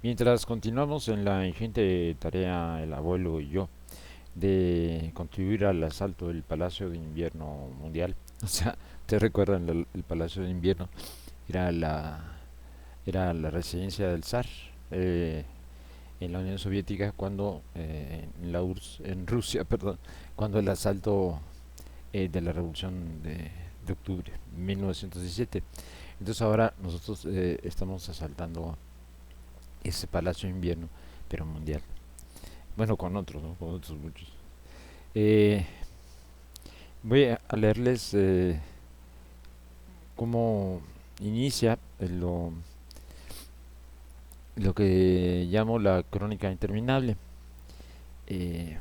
Mientras continuamos en la ingente tarea el abuelo y yo de contribuir al asalto del Palacio de Invierno Mundial, o sea, ¿te recuerdan el Palacio de Invierno? Era la, era la residencia del zar en la Unión Soviética cuando, en la URSS, en Rusia, perdón, cuando el asalto de la Revolución de Octubre de 1917. Entonces ahora nosotros estamos asaltando ese Palacio de Invierno, pero mundial. Bueno, con otros, ¿no? Con otros muchos. Eh, Voy a leerles cómo inicia lo que llamo la crónica interminable. Eh,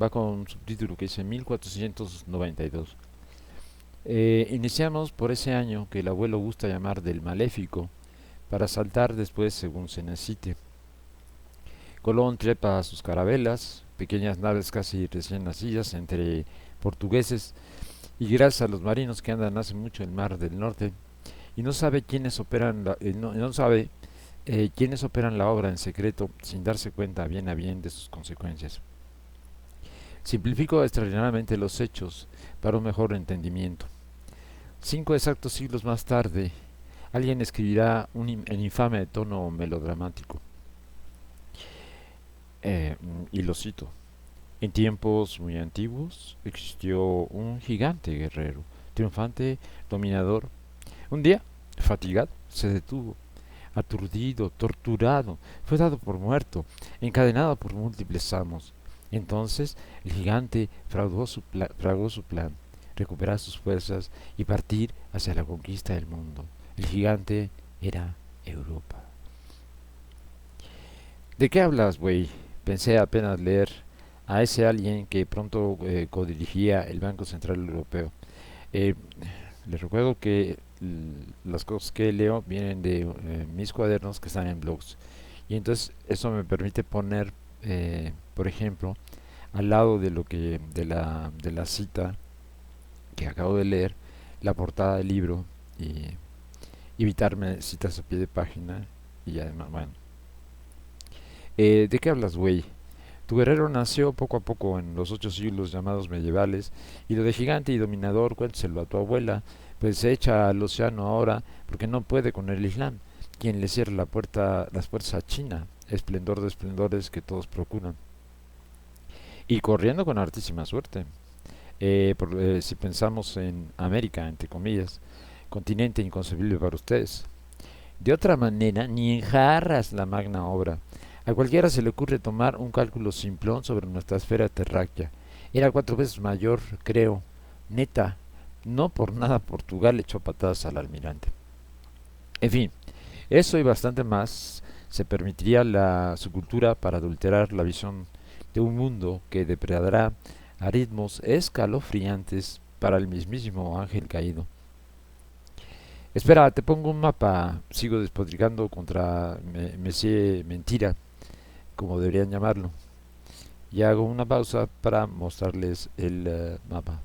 Va con un subtítulo que dice 1492. Iniciamos por ese año que el abuelo gusta llamar del maléfico, para saltar después según se necesite. Colón trepa a sus carabelas, pequeñas naves casi recién nacidas entre portugueses, y gracias a los marinos que andan hace mucho en el mar del norte, y no sabe quiénes operan no sabe quiénes operan la obra en secreto sin darse cuenta bien a bien de sus consecuencias. Simplifico extraordinariamente los hechos para un mejor entendimiento. 5 exactos siglos más tarde, alguien escribirá en infame tono melodramático, y lo cito: en tiempos muy antiguos existió un gigante guerrero, triunfante, dominador. Un día, fatigado, se detuvo, aturdido, torturado, fue dado por muerto, encadenado por múltiples amos. Entonces el gigante fraguó su plan, recuperar sus fuerzas y partir hacia la conquista del mundo. El gigante era Europa. ¿De qué hablas, güey? Pensé apenas leer a ese alguien que pronto codirigía el Banco Central Europeo. Eh, Les recuerdo que las cosas que leo vienen de mis cuadernos que están en blogs. Y entonces eso me permite poner, por ejemplo, al lado de de la cita que acabo de leer, la portada del libro, y evitarme citas a pie de página. Y además, bueno, ¿de qué hablas, güey? Tu guerrero nació poco a poco en los 8 siglos llamados medievales, y lo de gigante y dominador cuéntaselo a tu abuela, pues se echa al océano ahora porque no puede con el Islam, quien le cierra las puertas a China, esplendor de esplendores que todos procuran. Y corriendo con hartísima suerte. Si pensamos en América, entre comillas, continente inconcebible para ustedes. De otra manera, ni en jarras la magna obra. A cualquiera se le ocurre tomar un cálculo simplón sobre nuestra esfera terráquea. Era 4 veces mayor, creo. Neta, no por nada Portugal echó patadas al almirante. En fin, eso y bastante más se permitiría su cultura para adulterar la visión de un mundo que depredará a ritmos escalofriantes para el mismísimo ángel caído. Espera, te pongo un mapa. Sigo despotricando contra Monsieur Mentira, como deberían llamarlo. Y hago una pausa para mostrarles el mapa.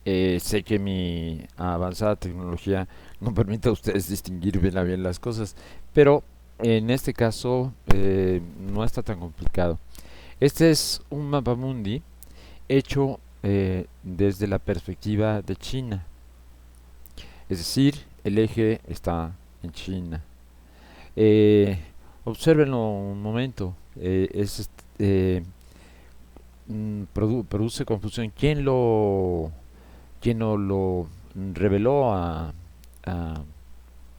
Sé que mi avanzada tecnología no permite a ustedes distinguir bien a bien las cosas, pero en este caso no está tan complicado. Este es un mapa mundi hecho desde la perspectiva de China. Es decir, el eje está en China. Eh, Obsérvenlo un momento. Produce confusión. ¿Quién no lo reveló a-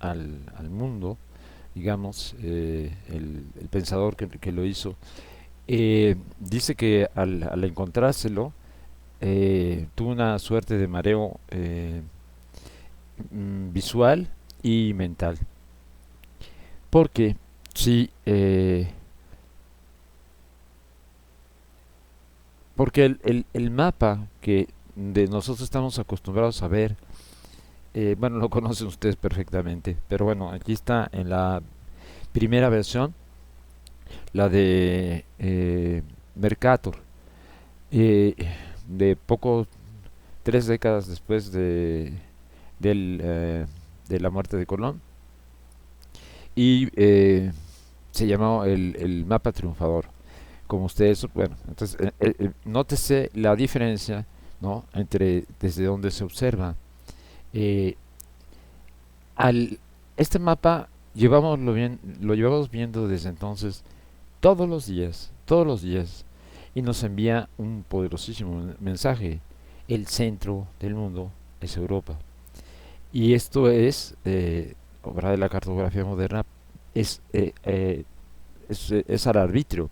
al mundo? Digamos, el pensador que lo hizo. Dice que al encontrárselo, tuvo una suerte de mareo visual y mental. Porque sí, porque el mapa que de nosotros estamos acostumbrados a ver, bueno, lo conocen ustedes perfectamente, pero bueno, aquí está en la primera versión, la de Mercator, eh, de poco, 3 décadas después del de la muerte de Colón y se llamó el mapa triunfador. Como ustedes, bueno, entonces nótese la diferencia, ¿no? Entre desde donde se observa. Eh, al, este mapa lo llevamos viendo desde entonces todos los días, y nos envía un poderosísimo mensaje. El centro del mundo es Europa. Y esto es, obra de la cartografía moderna, es, eh, eh, es al arbitrio.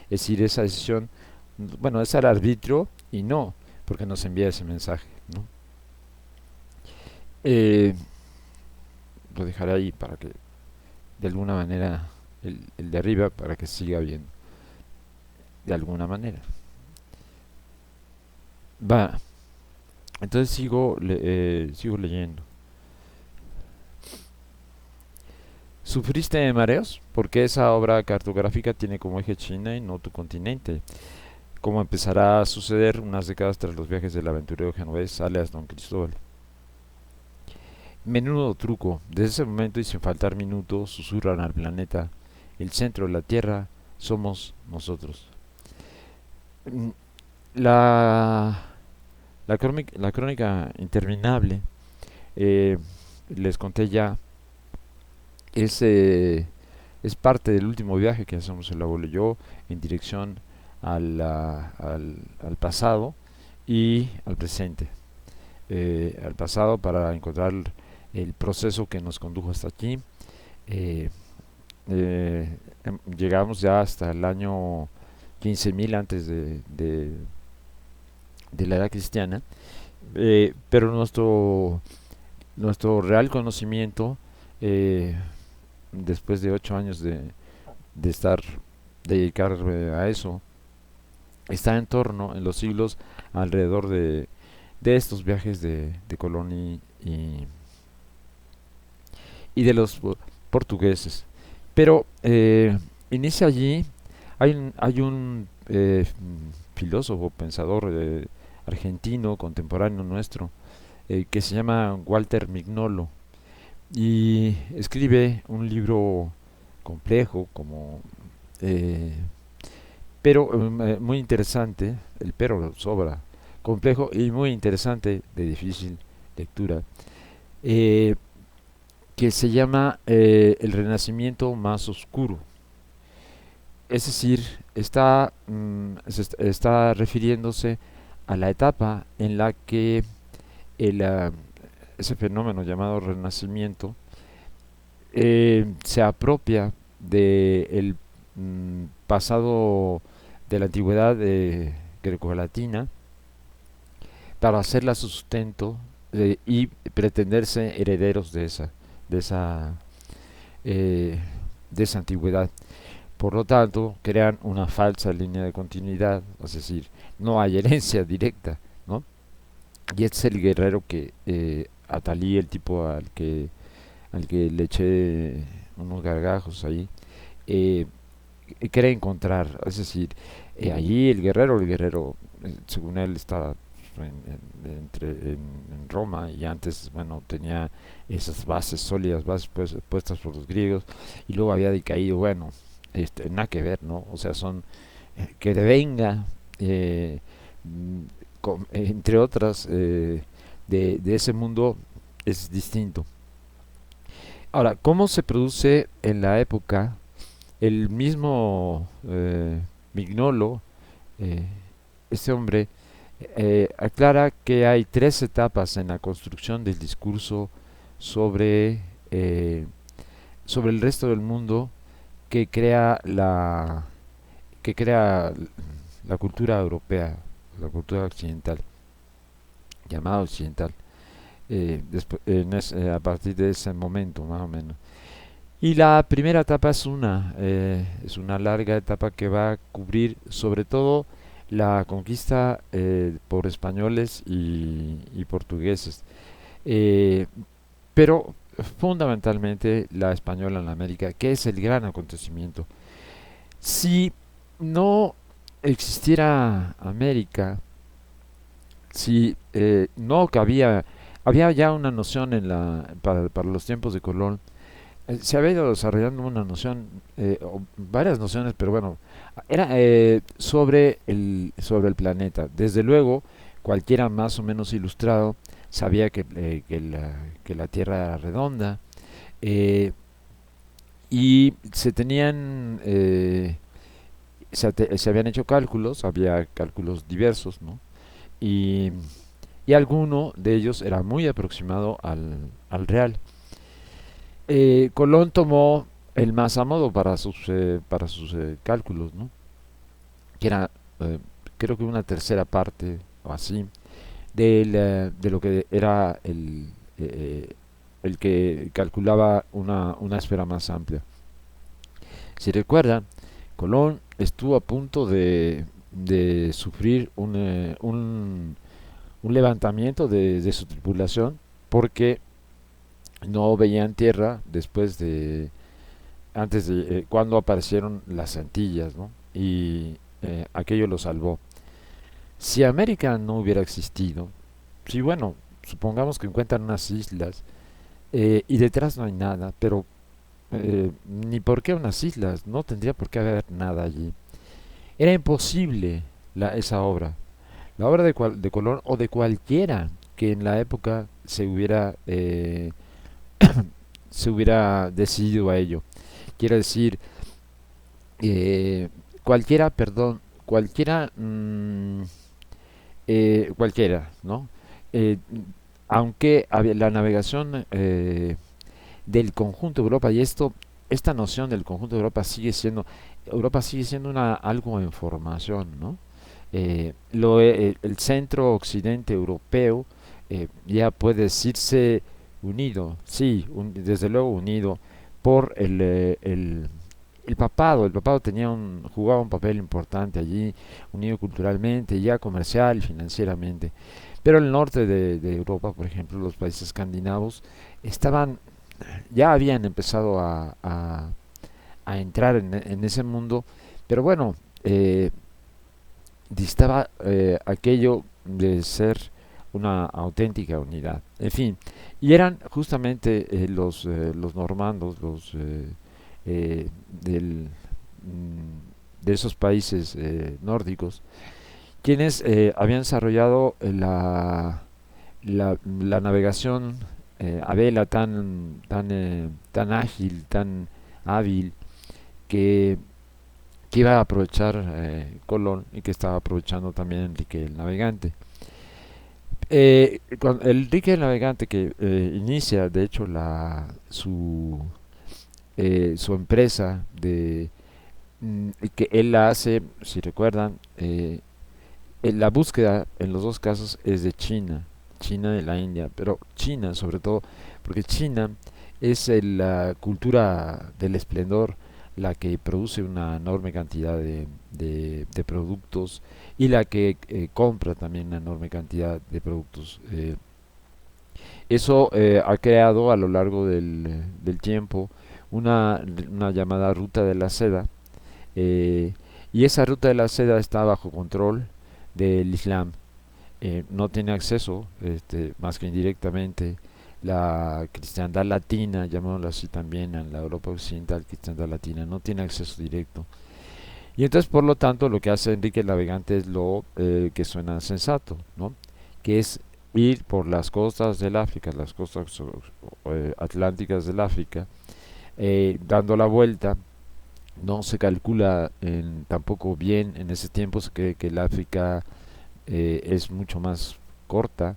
Es decir, esa decisión, bueno, es al arbitrio y no, porque nos envía ese mensaje, ¿no? Eh, lo dejaré ahí para que, de alguna manera, el de arriba, para que siga bien, de alguna manera. Va, entonces sigo leyendo. ¿Sufriste de mareos? Porque esa obra cartográfica tiene como eje China y no tu continente, como empezará a suceder unas décadas tras los viajes del aventurero genovés alias Don Cristóbal. Menudo truco, desde ese momento y sin faltar minutos, susurran al planeta, el centro de la Tierra somos nosotros. Mm, La, la crónica interminable, eh, les conté ya, es, es parte del último viaje que hacemos el abuelo y yo en dirección al pasado y al presente. Al pasado para encontrar el proceso que nos condujo hasta aquí. Eh, Llegamos ya hasta el año 15.000 antes de la era cristiana, pero nuestro real conocimiento, eh, después de 8 años de estar, de dedicarme a eso, está en torno, en los siglos alrededor de estos viajes de Colón y de los portugueses. Pero inicia allí, hay un filósofo, pensador argentino, contemporáneo nuestro, que se llama Walter Mignolo, y escribe un libro complejo, como, eh, pero muy interesante, el pero sobra, complejo y muy interesante, de difícil lectura, eh, que se llama El Renacimiento más oscuro. Es decir, está refiriéndose a la etapa en la que el, ah, ese fenómeno llamado Renacimiento se apropia del pasado de la antigüedad grecolatina para hacerla sustento y pretenderse herederos de esa, eh, de esa antigüedad. Por lo tanto, crean una falsa línea de continuidad, es decir, no hay herencia directa, ¿no? Y este es el guerrero que Atalí, el tipo al que le eché unos gargajos ahí, eh, quiere encontrar, es decir, allí el guerrero, según él está en Roma, y antes, bueno, tenía esas bases sólidas, bases puestas por los griegos, y luego había decaído, bueno, nada que ver, ¿no? O sea, son que devenga, eh, entre otras, de ese mundo es distinto. Ahora, ¿cómo se produce en la época? El mismo Mignolo, eh, este hombre, aclara que hay tres etapas en la construcción del discurso sobre, eh, sobre el resto del mundo que que crea la cultura europea, la cultura occidental, llamada occidental, a partir de ese momento más o menos. Y la primera etapa es una larga etapa que va a cubrir sobre todo la conquista por españoles y portugueses, eh, pero fundamentalmente la española en América, que es el gran acontecimiento. Si no existiera América, si no cabía había ya una noción para los tiempos de Colón. Se había ido desarrollando una noción, o varias nociones, pero bueno, era sobre el planeta. Desde luego, cualquiera más o menos ilustrado sabía que la Tierra era redonda, eh, y se habían hecho cálculos, había cálculos diversos, ¿no? Y, y alguno de ellos era muy aproximado al real. Colón tomó el más a modo para sus cálculos, ¿no? Que era, eh, creo que una tercera parte o así de lo que era el que calculaba una esfera más amplia. Si recuerdan, Colón estuvo a punto de sufrir un levantamiento de su tripulación porque no veían tierra cuando aparecieron las Antillas, ¿no? Y aquello lo salvó. Si América no hubiera existido, si bueno, supongamos que encuentran unas islas, y detrás no hay nada, pero ni por qué unas islas, no tendría por qué haber nada allí. Era imposible esa obra, la obra de Colón o de cualquiera que en la época se hubiera decidido a ello. Quiero decir, eh, cualquiera, perdón, cualquiera, ¿no? Eh, Aunque la navegación del conjunto de Europa, y esta noción del conjunto de Europa sigue siendo algo en formación, ¿no? El centro occidente europeo ya puede decirse unido, sí, desde luego unido por el papado. El papado jugaba un papel importante allí, unido culturalmente, ya comercial y financieramente. Pero el norte de Europa, por ejemplo, los países escandinavos, estaban, ya habían empezado a entrar en ese mundo, pero bueno, distaba aquello de ser una auténtica unidad. En fin, y eran justamente los normandos, eh, del, de esos países nórdicos, quienes habían desarrollado la navegación a vela tan ágil, tan hábil, que, que iba a aprovechar Colón y que estaba aprovechando también Enrique el Navegante. El Enrique el Navegante que inicia, de hecho, su empresa que él la hace, si recuerdan, la búsqueda en los dos casos es de China, China de la India, pero China sobre todo, porque China es la cultura del esplendor, la que produce una enorme cantidad de productos y la que compra también una enorme cantidad de productos. Eso ha creado a lo largo del tiempo una llamada ruta de la seda, eh, y esa ruta de la seda está bajo control del Islam. No tiene acceso, más que indirectamente, la cristiandad latina, llamémoslo así también, en la Europa occidental, cristiandad latina, no tiene acceso directo. Y entonces, por lo tanto, lo que hace Enrique el Navegante es lo que suena sensato, ¿no? Que es ir por las costas del África, las costas atlánticas del África, dando la vuelta. No se calcula tampoco bien, en ese tiempo se cree que el África es mucho más corta,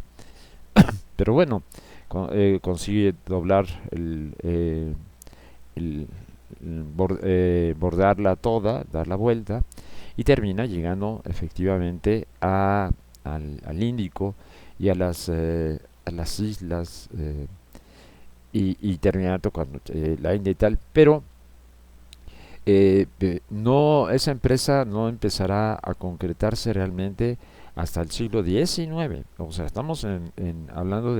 pero bueno, consigue doblar el- bordarla toda, dar la vuelta, y termina llegando efectivamente al Índico y a las islas, y termina tocando la India y tal, pero no, esa empresa no empezará a concretarse realmente hasta el siglo XIX. O sea, hablando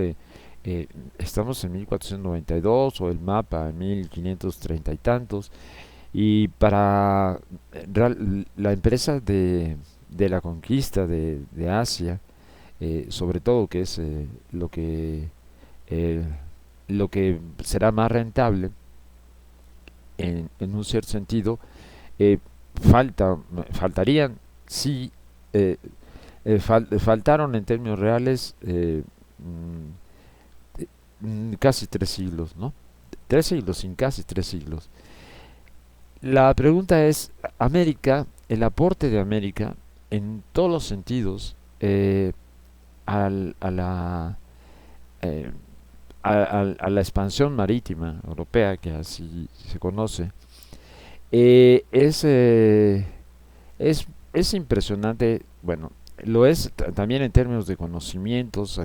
estamos en 1492 o el mapa en 1530 y tantos. Y para la empresa de la conquista de Asia, sobre todo, que es lo que eh, lo que será más rentable en un cierto sentido. eh, faltarían, sí, eh, faltaron en términos reales casi 3 siglos, ¿no? 3 siglos, sin casi 3 siglos. La pregunta es, América, el aporte de América, en todos los sentidos, a la eh, a la expansión marítima europea, que así se conoce, eh, es, eh, es, es impresionante. Bueno, lo es también en términos de conocimientos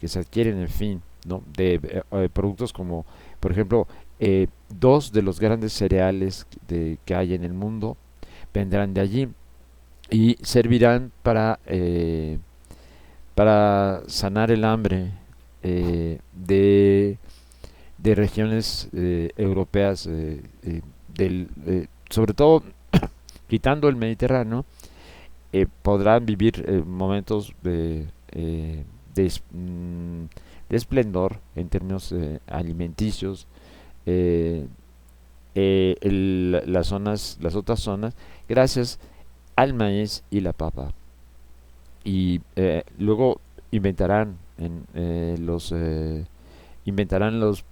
que se adquieren, en fin, ¿no? De productos como, por ejemplo, dos de los grandes cereales que hay en el mundo vendrán de allí y servirán para sanar el hambre de regiones europeas, sobre todo quitando el Mediterráneo. Podrán vivir momentos de esplendor en términos alimenticios. eh, las otras zonas, gracias al maíz y la papa. Y luego inventarán inventarán los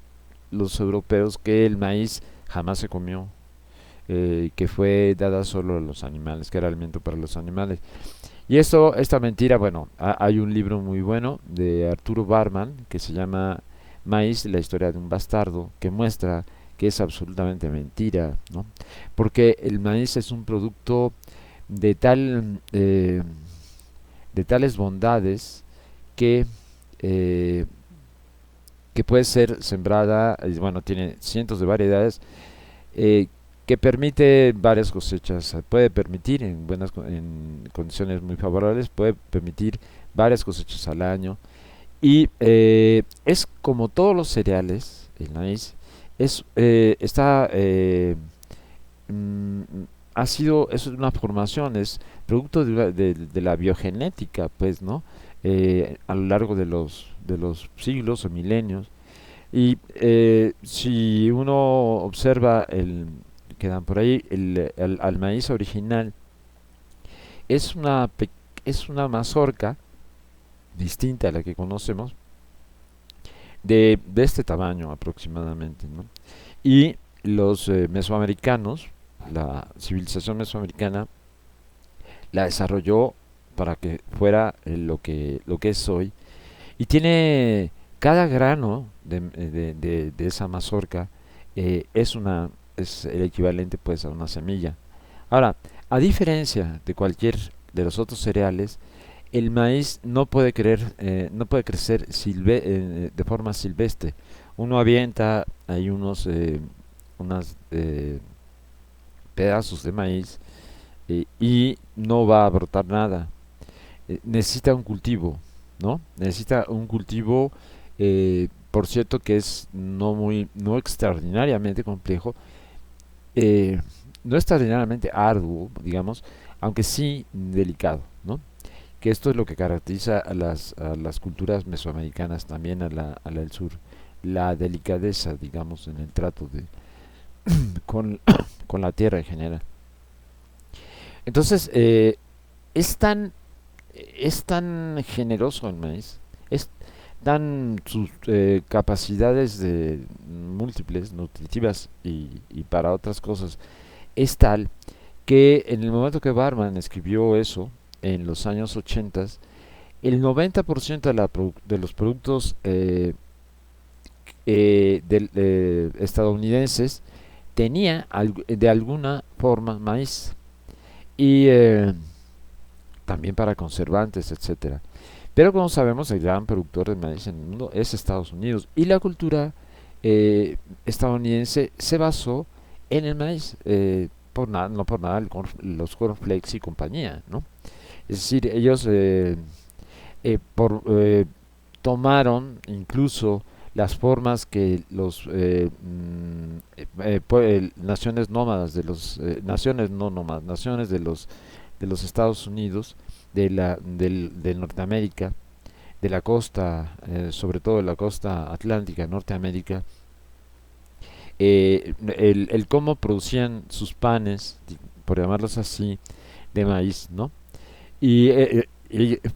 europeos que el maíz jamás se comió, que fue dada solo a los animales, que era alimento para los animales. Y esta mentira, bueno, hay un libro muy bueno de Arturo Barman que se llama Maíz, la historia de un bastardo, que muestra que es absolutamente mentira, ¿no? Porque el maíz es un producto de de tales bondades que eh, que puede ser sembrada, bueno, tiene cientos de variedades, eh, que permite varias cosechas, puede permitir en condiciones muy favorables, puede permitir varias cosechas al año. Y es como todos los cereales, el maíz, está, mm, es una formación, es producto de la biogenética, pues, ¿no? A lo largo de los siglos o milenios. Y si uno observa quedan por ahí, al maíz original, es es una mazorca distinta a la que conocemos, de este tamaño aproximadamente, ¿no? Y los mesoamericanos, la civilización mesoamericana, la desarrolló para que fuera lo que es hoy. Y tiene cada grano de esa mazorca, es el equivalente, pues, a una semilla. Ahora, a diferencia de cualquier de los otros cereales, el maíz no puede crecer de forma silvestre. Uno avienta ahí unos pedazos de maíz, y no va a brotar nada. Necesita un cultivo, ¿no? Necesita un cultivo, por cierto, que es no extraordinariamente complejo, eh, no extraordinariamente arduo, digamos, aunque sí delicado, ¿no? Que esto es lo que caracteriza a las culturas mesoamericanas, también a la del sur, la delicadeza, digamos, en el trato con, con la tierra en general. Entonces, es tan, es tan generoso el maíz, es tan sus capacidades múltiples, nutritivas y para otras cosas, es tal que en el momento que Barman escribió eso, en los años 80, el 90% de los productos estadounidenses tenía de alguna forma maíz. Y también para conservantes, etcétera. Pero como sabemos, el gran productor de maíz en el mundo es Estados Unidos. Y la cultura estadounidense se basó en el maíz, no por nada los cornflakes y compañía, ¿no? Es decir, ellos tomaron incluso las formas que naciones nómadas naciones no nómadas, naciones de los Estados Unidos, de Norteamérica, de la costa, sobre todo de la costa atlántica, Norteamérica, el cómo producían sus panes, por llamarlos así, de maíz, ¿no? Y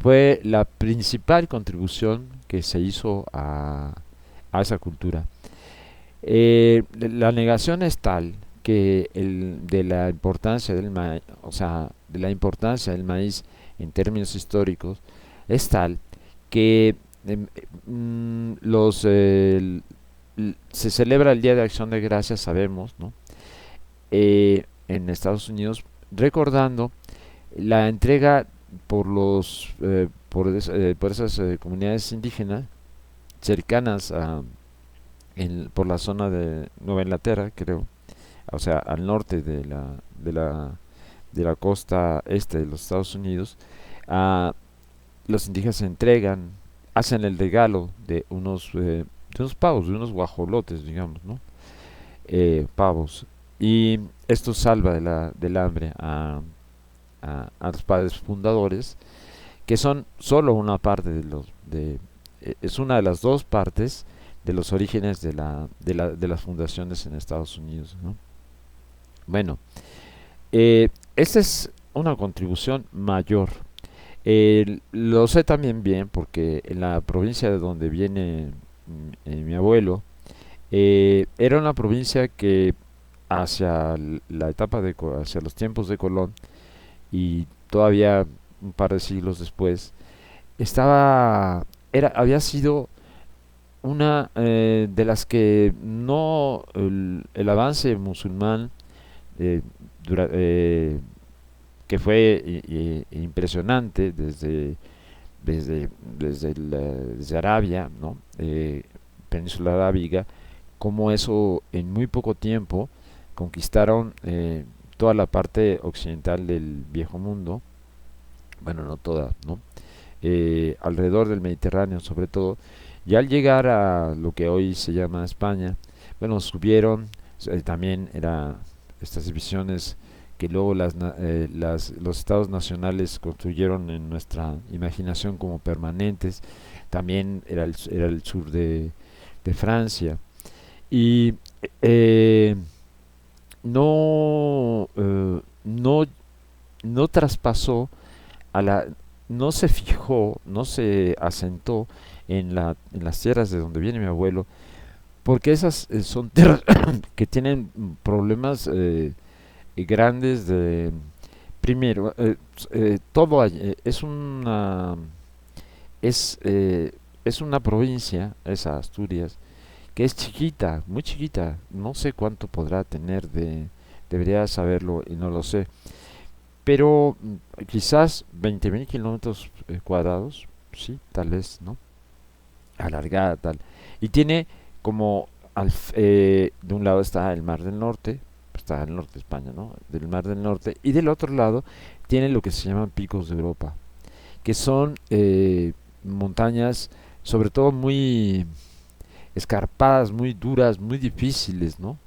fue la principal contribución que se hizo a esa cultura. La negación es tal que de la importancia del maíz, o sea, de la importancia del maíz en términos históricos, es tal que se celebra el Día de Acción de Gracias, sabemos, ¿no? En Estados Unidos, recordando la entrega por esas comunidades indígenas cercanas por la zona de Nueva Inglaterra, creo, o sea, al norte de la costa este de los Estados Unidos. a los indígenas se entregan, hacen el regalo de unos pavos, de unos guajolotes, digamos, ¿no? Pavos. Y esto salva del hambre a los padres fundadores, que son solo una parte es una de las dos partes de los orígenes de las fundaciones en Estados Unidos, ¿no? Bueno, esta es una contribución mayor. Lo sé también bien porque en la provincia de donde viene mi abuelo, era una provincia que hacia la hacia los tiempos de Colón y todavía un par de siglos después, había sido una de las que no el avance musulmán, eh, dura- eh, que fue impresionante desde Arabia, ¿no? Península Arábiga, como eso en muy poco tiempo conquistaron toda la parte occidental del viejo mundo, bueno, no toda, ¿no? Alrededor del Mediterráneo sobre todo, y al llegar a lo que hoy se llama España, bueno, subieron, también era estas divisiones que luego los estados nacionales construyeron en nuestra imaginación como permanentes, también era el sur de Francia, y eh, no, no traspasó a la, no se fijó, no se asentó en las tierras de donde viene mi abuelo, porque esas son tierras que tienen problemas grandes primero, todo es, es una provincia, esa Asturias, que es chiquita, muy chiquita, no sé cuánto podrá tener debería saberlo y no lo sé, pero quizás 20.000 kilómetros cuadrados, sí, tal vez, ¿no? Alargada, tal. Y tiene como, de un lado está el Mar del Norte, está el norte de España, ¿no? Del Mar del Norte, y del otro lado tiene lo que se llaman picos de Europa, que son montañas, sobre todo muy escarpadas, muy duras, muy difíciles, ¿no?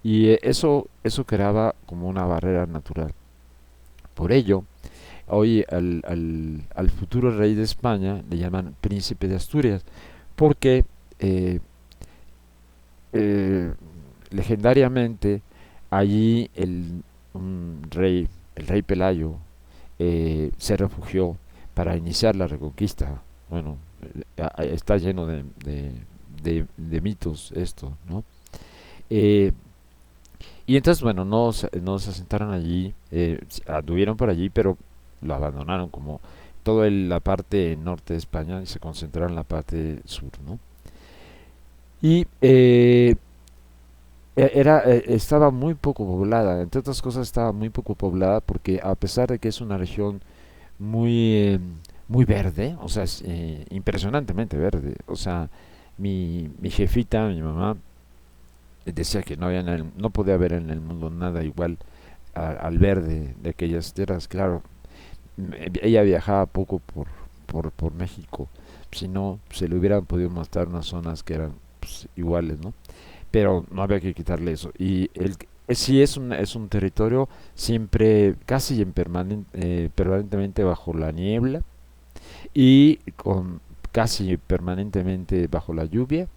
Y eso creaba como una barrera natural. Por ello, hoy al futuro rey de España le llaman príncipe de Asturias, porque eh, eh, legendariamente allí el rey Pelayo, se refugió para iniciar la reconquista. Bueno, está lleno de mitos esto, ¿no? Eh, y entonces, bueno, no se asentaron allí, anduvieron por allí, pero lo abandonaron como toda la parte norte de España y se concentraron en la parte sur, ¿no? Y estaba muy poco poblada, entre otras cosas estaba muy poco poblada porque a pesar de que es una región muy, muy verde, o sea, es impresionantemente verde, o sea, mi jefita, mi mamá, decía que no podía haber en el mundo nada igual al verde de aquellas tierras. Claro, ella viajaba poco por México, si no se le hubieran podido mostrar unas zonas que eran pues, iguales, ¿no? Pero no había que quitarle eso. Y sí es un territorio siempre, casi permanentemente bajo la niebla y casi permanentemente bajo la lluvia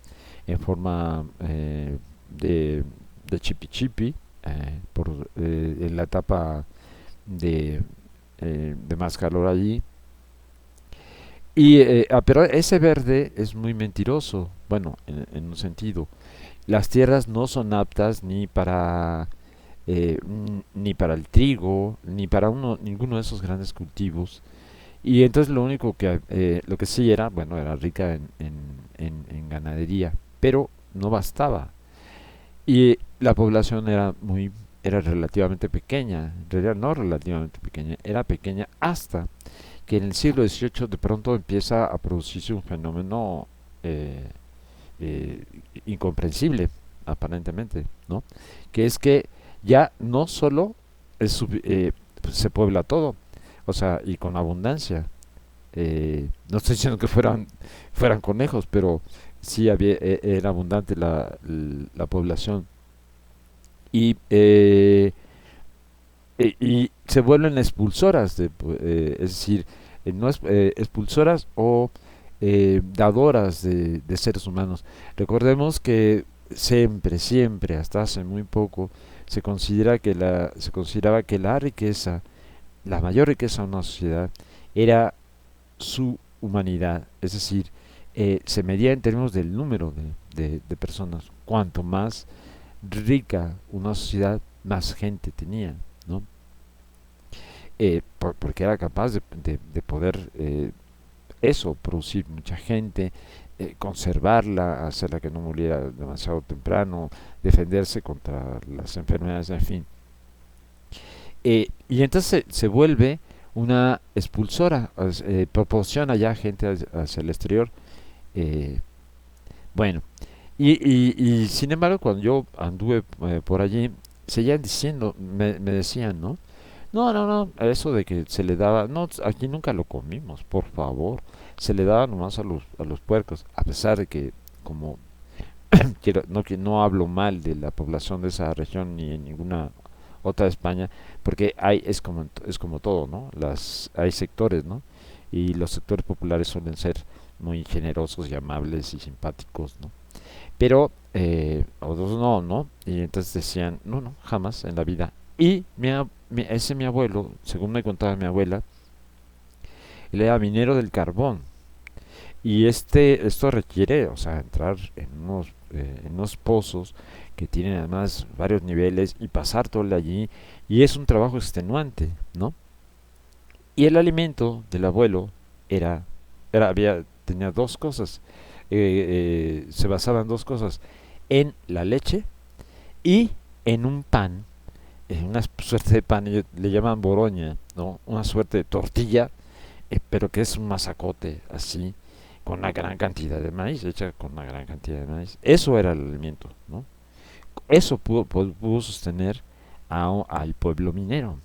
en forma de, de chipi chipi en la etapa de, de más calor allí. Pero ese verde es muy mentiroso, bueno, en un sentido. Las tierras no son aptas ni para el trigo, ni para ninguno de esos grandes cultivos. Y entonces lo que sí era, bueno, era rica en ganadería, pero no bastaba. Y la población era relativamente pequeña, en realidad no relativamente pequeña, era pequeña hasta que en el siglo XVIII de pronto empieza a producirse un fenómeno eh, eh, incomprensible, aparentemente, ¿no? Que es que ya no solo se puebla todo, o sea, y con abundancia. No estoy diciendo que fueran conejos, pero sí era abundante la población. Y, eh, y se vuelven expulsoras, es decir, no expulsoras o dadoras de seres humanos. Recordemos que siempre, siempre, hasta hace muy poco, se consideraba que la riqueza, la mayor riqueza de una sociedad, era su humanidad, es decir, se medía en términos del número de personas. Cuanto más rica una sociedad, más gente tenía, ¿no? Porque era capaz de poder eso, producir mucha gente, conservarla, hacerla que no muriera demasiado temprano, defenderse contra las enfermedades, en fin. Y entonces se vuelve una expulsora, proporciona ya gente hacia el exterior. eh, bueno, y sin embargo, cuando yo anduve por allí, seguían diciendo, me decían, ¿no? No, no, no, eso de que se le daba, no, aquí nunca lo comimos, por favor. Se le daba nomás a los puercos, a pesar de que, como que no hablo mal de la población de esa región ni en ninguna otra de España, porque es como todo, ¿no? Hay sectores, ¿no? Y los sectores populares suelen ser muy generosos y amables y simpáticos, ¿no? Pero otros no, ¿no? Y entonces decían, no, no, jamás en la vida. Y ese mi abuelo, según me contaba mi abuela, él era minero del carbón. Y esto requiere, o sea, entrar en unos pozos que tienen además varios niveles y pasar todo el de allí. Y es un trabajo extenuante, ¿no? Y el alimento del abuelo era, tenía dos cosas. Se basaba en dos cosas. En la leche y en un pan, en una suerte de pan, ellos le llaman boroña, ¿no? Una suerte de tortilla, pero que es un masacote así, con una gran cantidad de maíz, hecha con una gran cantidad de maíz. Eso era el alimento, ¿no? Eso pudo sostener al pueblo minero.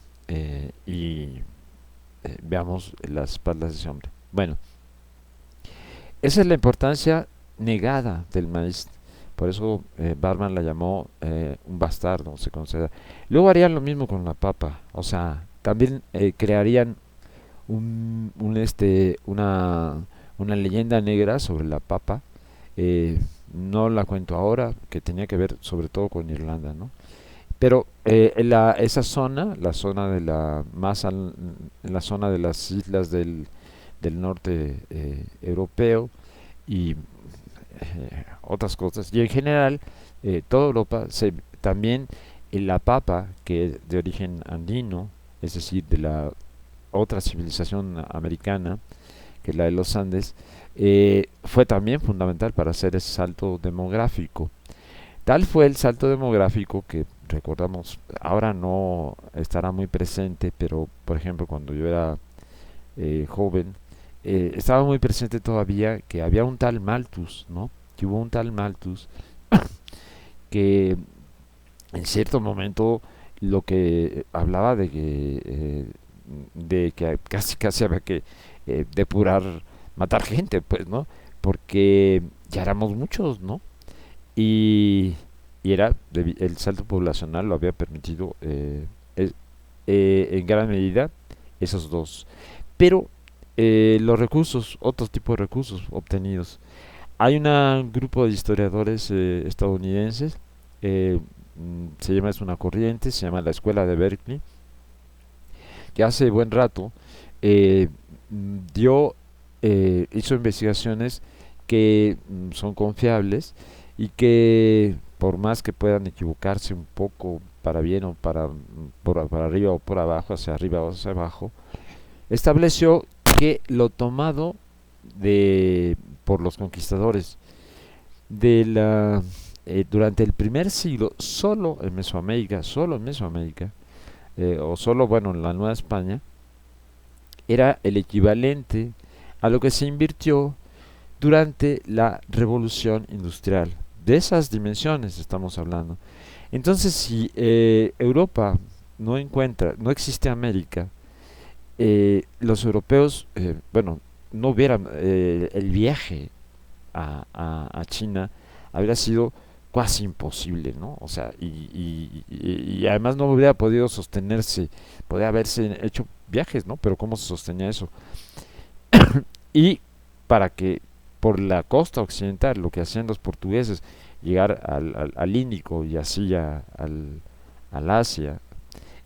Y veamos las espaldas de ese hombre. Bueno, esa es la importancia negada del maíz. Por eso Barman la llamó un bastardo, se considera. Luego harían lo mismo con la papa. O sea, también crearían una leyenda negra sobre la papa. No la cuento ahora, que tenía que ver sobre todo con Irlanda, ¿no? Pero esa zona, la zona de la zona de las islas del norte europeo y otras cosas, y en general toda Europa, también la papa, que es de origen andino, es decir, de la otra civilización americana, que es la de los Andes, fue también fundamental para hacer ese salto demográfico. Tal fue el salto demográfico que recordamos, ahora no estará muy presente, pero por ejemplo cuando yo era joven, estaba muy presente todavía que había un tal Malthus, ¿no? Que hubo un tal Malthus que en cierto momento lo que hablaba de que casi casi había que depurar, matar gente, pues, ¿no? Porque ya éramos muchos, ¿no? Y, el salto poblacional lo había permitido en gran medida esos dos. Pero los recursos, otros tipos de recursos obtenidos. Hay un grupo de historiadores estadounidenses, se llama, es una corriente, se llama la Escuela de Berkeley, que hace buen rato eh, dio, hizo investigaciones que son confiables y que por más que puedan equivocarse un poco para bien o para arriba o por abajo, hacia arriba o hacia abajo, estableció que lo tomado de por los conquistadores de durante el primer siglo solo en Mesoamérica, o solo, bueno, en la Nueva España, era el equivalente a lo que se invirtió durante la Revolución Industrial. De esas dimensiones estamos hablando. Entonces, si Europa no existe América, los europeos, bueno, no hubieran, el viaje a China habría sido casi imposible, ¿no? O sea, y además no hubiera podido sostenerse, podría haberse hecho viajes, ¿no? Pero ¿cómo se sostenía eso? Y para que por la costa occidental, lo que hacían los portugueses, llegar al Índico y así al Asia,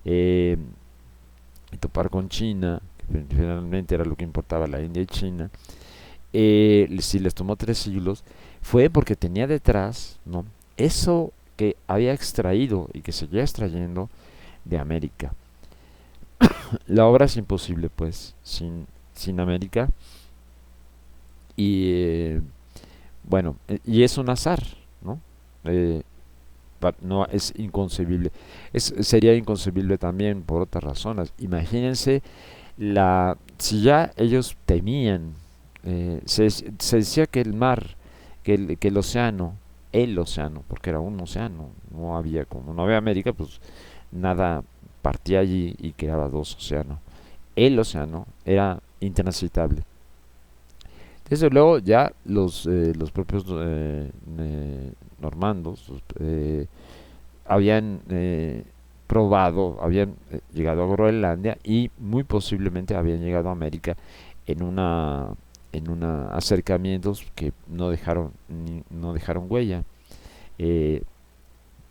eh, y topar con China, que finalmente era lo que importaba la India y China, si les tomó 3 siglos, fue porque tenía detrás, ¿no?, eso que había extraído y que seguía extrayendo de América. La obra es imposible, pues, sin América. Y bueno, y es un azar, ¿no? Eh, no es inconcebible. Sería inconcebible también por otras razones. Imagínense si ya ellos temían, se decía que el mar, que el océano, porque era un océano, no había, como no había América, pues nada partía allí y creaba dos océanos. El océano era intransitable. Desde luego ya los propios normandos habían habían llegado a Groenlandia y muy posiblemente habían llegado a América en una acercamientos que no dejaron huella, eh,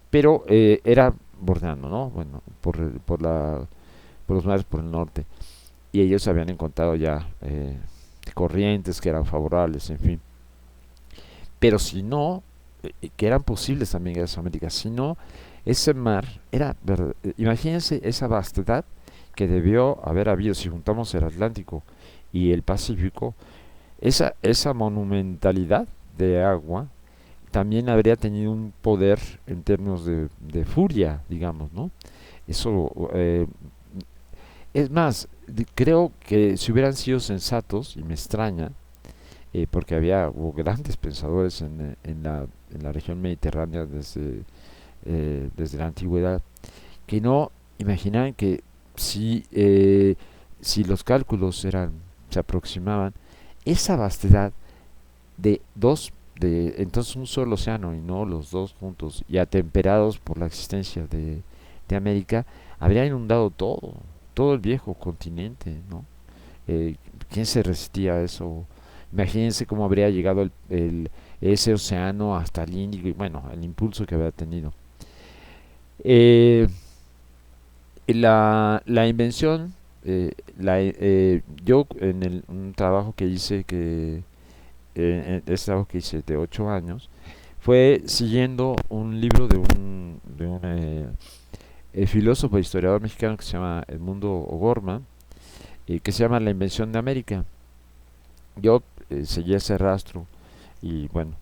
pero era bordeando, ¿no? Bueno, por los mares por el norte, y ellos habían encontrado ya corrientes que eran favorables, en fin. Pero si no, que eran posibles también en esa América, si no, ese mar imagínense esa vastedad que debió haber habido si juntamos el Atlántico y el Pacífico, esa monumentalidad de agua también habría tenido un poder en términos de furia, digamos, ¿no? Eso, es más, creo que si hubieran sido sensatos, y me extraña, porque hubo grandes pensadores en la región mediterránea desde la antigüedad, que no imaginaban que si los cálculos se aproximaban, esa vastedad entonces un solo océano y no los dos juntos, y atemperados por la existencia de América, habría inundado todo el viejo continente, ¿no? Eh, ¿Quién se resistía a eso? Imagínense cómo habría llegado ese océano hasta el Índico y bueno, el impulso que había tenido. Eh, la invención, yo en un trabajo que hice, este trabajo que hice de 8 años, fue siguiendo un libro de un filósofo e historiador mexicano que se llama Edmundo O'Gorman, que se llama La invención de América. Yo seguí ese rastro y bueno,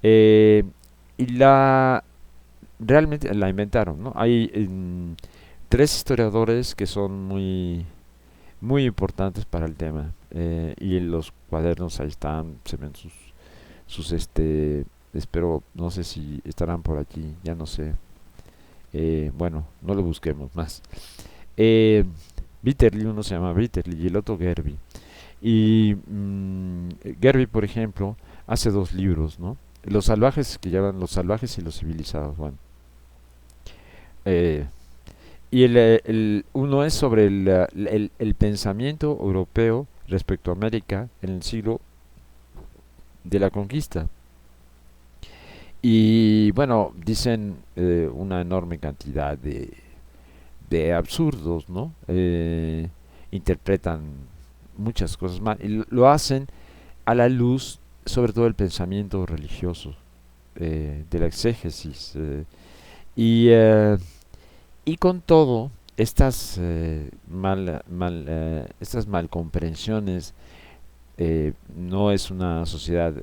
eh, y realmente la inventaron, ¿no? Hay 3 historiadores que son muy importantes para el tema, y en los cuadernos ahí están, se ven espero, no sé si estarán por aquí, ya no sé. Bueno, no lo busquemos más. eh, Bitterly, uno se llama Bitterly y el otro Gerby. Y Gerby, por ejemplo, hace 2 libros, ¿no? Los salvajes, que llaman Los salvajes y los civilizados. Bueno, eh, y uno es sobre el pensamiento europeo respecto a América en el siglo de la conquista. Y bueno, dicen una enorme cantidad de absurdos, ¿no? Interpretan muchas cosas mal y lo hacen a la luz, sobre todo, del pensamiento religioso, de la exégesis. Y, eh, y con todo, estas malcomprensiones, no es una sociedad,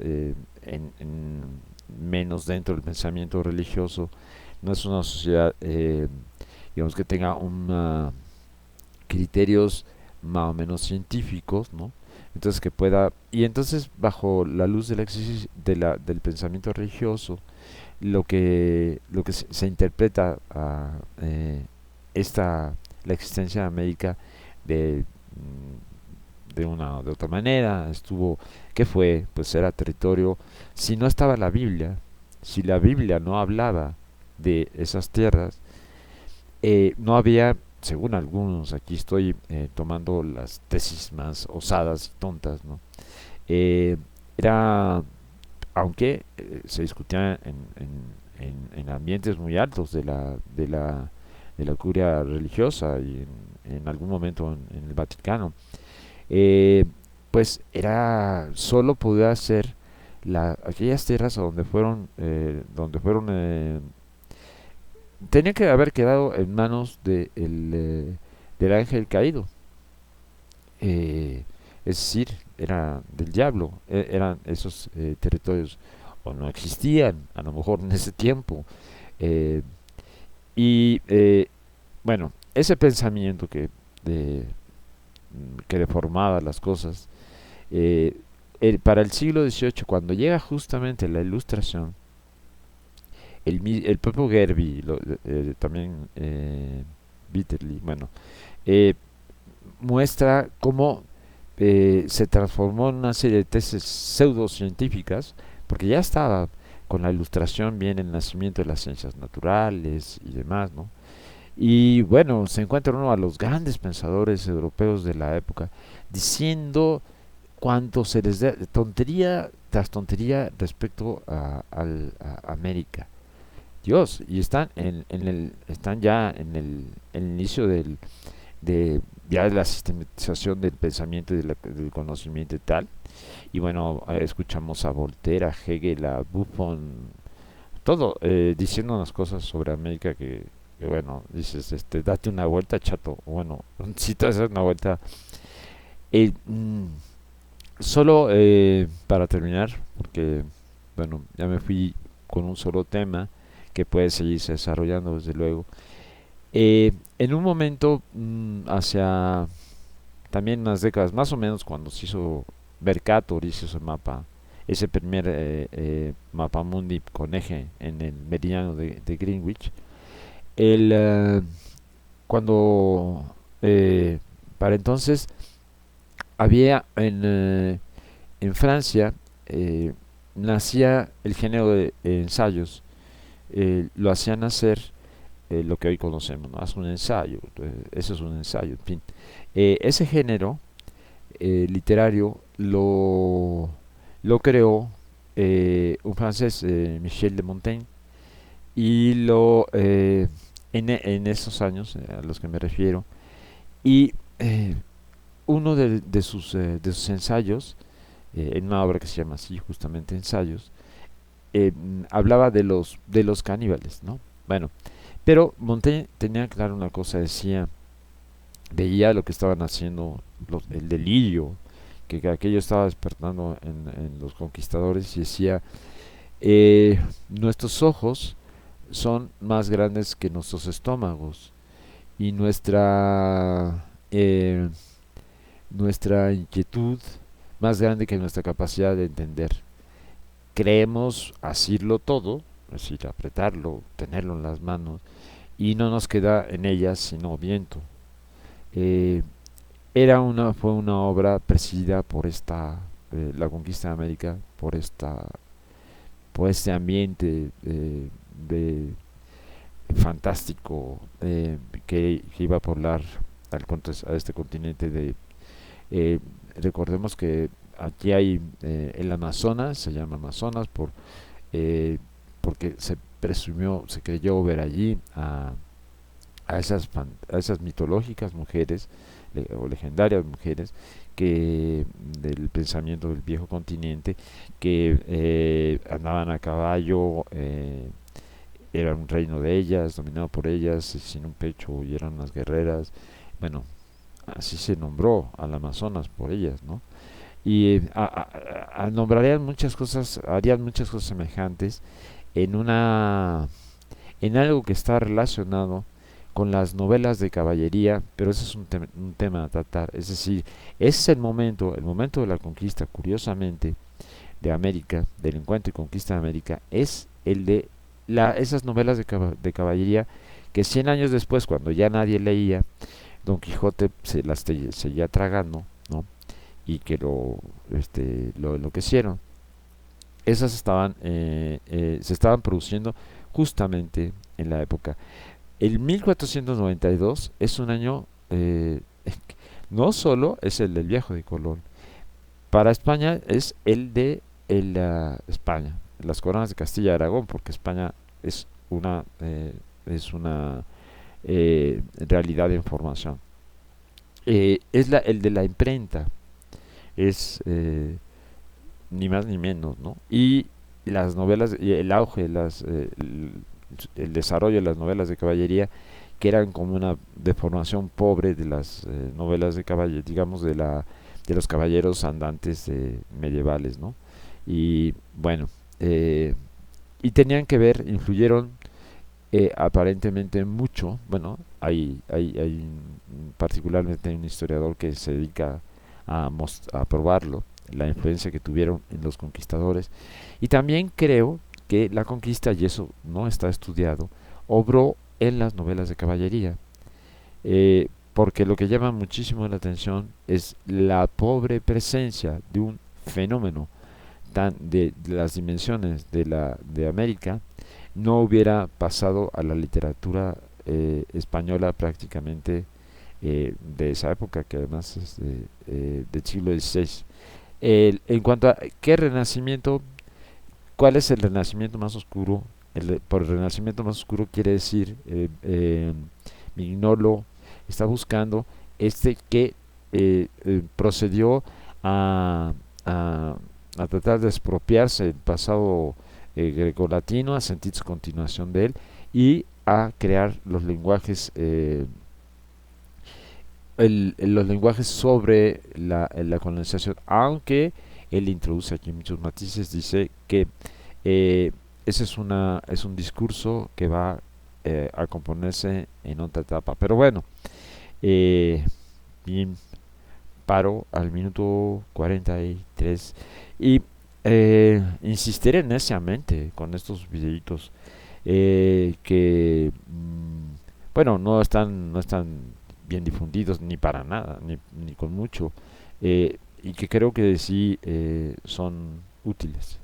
menos dentro del pensamiento religioso, no es una sociedad, digamos, que tenga criterios más o menos científicos, ¿no? Entonces que pueda, y entonces bajo la luz del del pensamiento religioso, lo que se interpreta a esta la existencia de América de de una o de otra manera. Estuvo, ¿qué fue? Pues era territorio. Si no estaba la Biblia, si la Biblia no hablaba de esas tierras, no había, según algunos, aquí estoy tomando las tesis más osadas y tontas, ¿no? Eh, Era, aunque se discutía en ambientes muy altos de la curia religiosa y en algún momento en el Vaticano, eh, pues era, solo podía ser aquellas tierras donde fueron, tenía que haber quedado en manos del ángel caído. Es decir, era del diablo. Eran esos territorios, o no existían, a lo mejor en ese tiempo. Eh, y bueno, ese pensamiento que deformaba las cosas, para el siglo XVIII, cuando llega justamente la Ilustración, el propio Gerbi, también Bitterly, bueno, eh, muestra cómo se transformó en una serie de tesis pseudocientíficas, porque ya estaba con la Ilustración bien el nacimiento de las ciencias naturales y demás, ¿no? Y bueno, se encuentra uno a los grandes pensadores europeos de la época diciendo cuánto se les da tontería tras tontería respecto a América. Dios, y están ya el inicio de, ya de la sistematización del pensamiento y del conocimiento y tal. Y bueno, escuchamos a Voltaire, a Hegel, a Buffon, todo diciendo unas cosas sobre América que, bueno, dices, date una vuelta, chato. Bueno, si te haces una vuelta. Eh, mm, Solo para terminar, porque, bueno, ya me fui con un solo tema que puede seguirse desarrollando, desde luego. En un momento, hacia también unas décadas, más o menos cuando se hizo Mercator, hizo ese mapa, ese primer mapa mundi con eje en el meridiano de Greenwich, el, cuando para entonces había en Francia, nacía el género de ensayos, lo hacían hacer lo que hoy conocemos, ¿no? Haz un ensayo, eso es un ensayo, en fin. Ese género literario lo creó un francés, Michel de Montaigne, y en esos años a los que me refiero, y uno de sus ensayos, en una obra que se llama así, justamente Ensayos, hablaba de los caníbales, ¿no? Bueno, pero Montaigne tenía claro una cosa, decía, veía lo que estaban haciendo, el delirio que aquello estaba despertando en los conquistadores, y decía, nuestros ojos son más grandes que nuestros estómagos, y nuestra inquietud más grande que nuestra capacidad de entender. Creemos asirlo todo, es decir, apretarlo, tenerlo en las manos, y no nos queda en ellas sino viento. Eh, Fue una obra presidida por la conquista de América, por este ambiente de fantástico, que iba a poblar a este continente, recordemos que aquí hay el Amazonas, se llama Amazonas eh, porque se presumió, se creyó ver allí a esas mitológicas mujeres o legendarias mujeres que del pensamiento del viejo continente que andaban a caballo, era un reino de ellas, dominado por ellas, sin un pecho, y eran unas guerreras. Bueno, así se nombró al Amazonas por ellas, ¿no? Y nombrarían muchas cosas, harían muchas cosas semejantes en una en algo que está relacionado con las novelas de caballería, pero ese es un tema a tratar. Es decir, ese es el momento de la conquista, curiosamente, de América, del encuentro y conquista de América, es el de esas novelas de caballería que 100 años después, cuando ya nadie leía, Don Quijote se las seguía tragando, ¿no? Y que lo enloquecieron. Esas se estaban produciendo justamente en la época. El 1492 es un año, no solo es el del viaje de Colón, para España es el de España, las coronas de Castilla y Aragón, porque España es una realidad de información. Es el de la imprenta, es ni más ni menos, ¿no? Y las novelas, y el auge, el desarrollo de las novelas de caballería, que eran como una deformación pobre de las novelas de caballería, digamos, de los caballeros andantes medievales, ¿no? Y bueno, y tenían que ver, influyeron aparentemente mucho. Bueno, particularmente un historiador que se dedica a probarlo, la influencia que tuvieron en los conquistadores. Y también creo que la conquista, y eso no está estudiado, obró en las novelas de caballería. Porque lo que llama muchísimo la atención es la pobre presencia de un fenómeno de las dimensiones de América, no hubiera pasado a la literatura española prácticamente de esa época, que además es del siglo XVI. En cuanto a qué renacimiento, ¿cuál es el renacimiento más oscuro? Por renacimiento más oscuro quiere decir, Mignolo está buscando que procedió a, a, a tratar de expropiarse el pasado grecolatino, a sentirse continuación de él y a crear los lenguajes sobre la colonización, aunque él introduce aquí muchos matices. Dice que ese es un discurso que va a componerse en otra etapa. Pero bueno, eh, bien, paro al minuto 43 y insistiré neciamente con estos videitos que, bueno, no están bien difundidos ni para nada, ni con mucho, y que creo que sí son útiles.